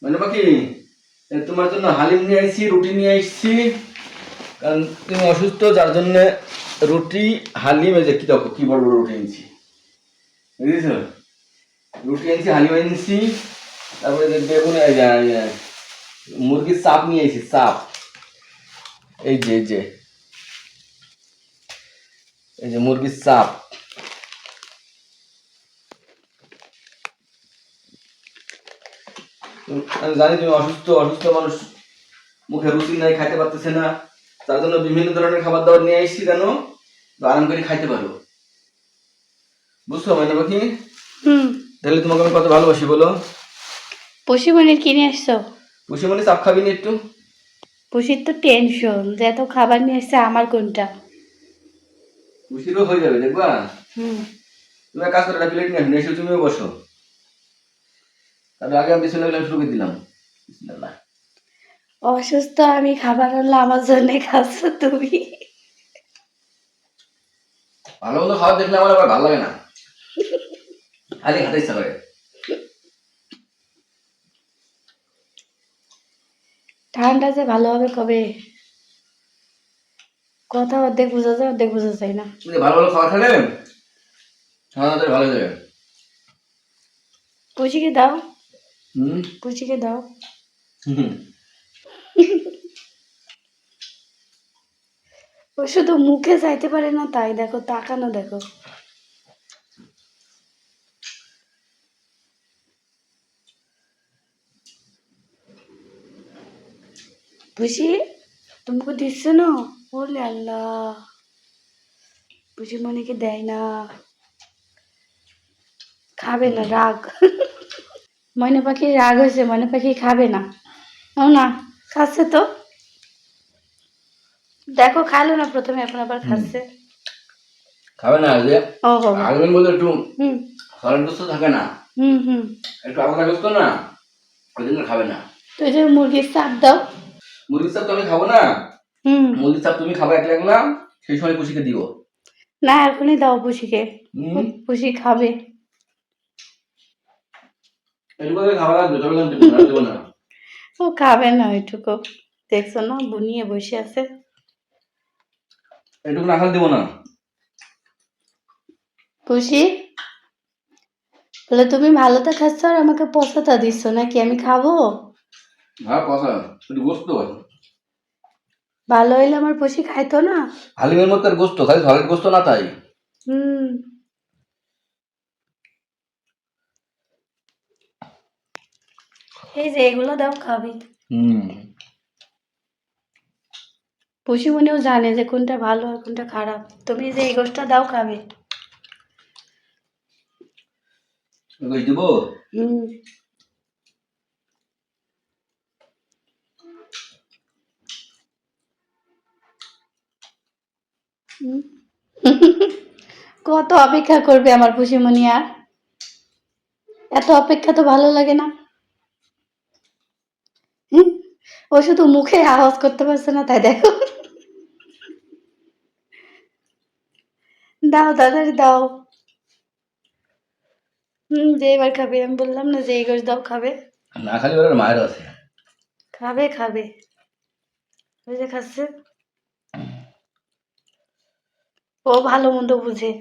মানে বাকি তোমার জন্য হালিম নিয়ে আইছি, রুটি নিয়ে আইছি, কারণ তুমি অসুস্থ, যার জন্য রুটি হালিম, এই যে কি দেখো কি বড় বড় রুটি আনছি, বুঝেছ? রুটি আনছি, হালিম আনছি, তারপরে বেগুন, মুরগির চাপ নিয়ে আইছি, চাপ, এই যে এই যে এই যে মুরগির চাপ। আমি জানি তুমি অসুস্থ, অসুস্থ মানুষ মুখে রুচি নাই, খাইতে পারতেছে না, তার জন্য বিভিন্ন ধরনের খাবার দাবার নিয়ে আসছি, যেন আরাম করে খাইতে পারো, বুঝছো মানে বাকি? তাহলে তোমাকে আমি কত ভালোবাসি বলো। পুষিমণির কিনে আসছো? পুষিমণি চাপ খাবি না একটু? পুষির তো টেনশন যে এত খাবার নিয়ে আসছে, আমার কোনটা? পুষিরও হয়ে যাবে, দেখবা। তুমি এক কাজ করে, একটা প্লেট নিয়ে আসো, এসে তুমিও বসো, তারপরে আগে আমি বিসমিল্লাহ শুরু করে দিলাম। বিসমিল্লাহ। অসুস্থ আমি, খাবার আনলে আমার জন্য খাচ্ছ তুমি? ভালো মন্দ খাবার দেখলে আমার আবার ভালো লাগে না, খালি হাতে ইচ্ছা করে। ঠান্ডা যে ভালো হবে কবে? কথা অর্ধেক বোঝা যায়, অর্ধেক বোঝা যায় না। ভালো ভালো খাবার খেলে ঠান্ডা ভালো হয়ে যাবে। পুষিকে দাও, পুষিকে দাও। ও শুধু মুখে চাইতে পারে না, তাই দেখো তাকানো দেখো। পুষি তোমাকে দিচ্ছে না? বলে আল্লাহ, পুষি মনিকে দেয় না, খাবে না, রাগ। ময়না পাখি রাগ হয়েছে, ময়না পাখি খাবে না। ও না, খাচ্ছে তো, দেখো খাইলো না প্রথমে, এখন আবার খাচ্ছে। খাবে না যে ও বাবা, আগের মধ্যে একটু সরের গোস্ত থাকে না, একটু আলাদা গোস্ত না, ওই জন্য খাবে না। তো এই যে মুরগির চাপ দাও। মুরগির চাপ তো আমি খাবো না, মুরগির চাপ তুমি খাবে একলা একলা, সেই সময় পুষিকে দিও না, এখনই দাও পুষিকে, পুষি খাবে। এটুকু খাবার লাগবে, তবে দেবো না। ও খাবে না ওইটুকু, দেখছো না বুনিয়ে বসে আছে। এটুকু না খালে দেবো না। খুশি বলে তুমি ভালোটা খাচ্ছ আর আমাকে পচাটা দিচ্ছ নাকি, আমি খাবো? হ্যাঁ পচা, একটু গোস্ত ভালো হইলে আমার পুষি খাইতো না। হালিমের মধ্যে গোস্ত, খালি সরের গোস্ত না, তাই এই যে এগুলো দাও, খাবি। পুষি মনেও জানে যে কোনটা ভালো আর কোনটা খারাপ, তুমি যে এই গোষ্ঠটা দাও, খাবে। দিব। কত অপেক্ষা করবে আমার পুষিমণি, আর এত অপেক্ষা তো ভালো লাগে না। ও শুধু মুখে আওয়াজ করতে পারছে না, তাই দেখো। দাও তাড়াতাড়ি দাও। যে এবার খাবে, আমি বললাম না যে এই গোশ দাও, খাবে না, খালি ওর মায়ের আছে, খাবে খাবে, ওই যে খাচ্ছে, ও ভালো মন্দ বুঝে।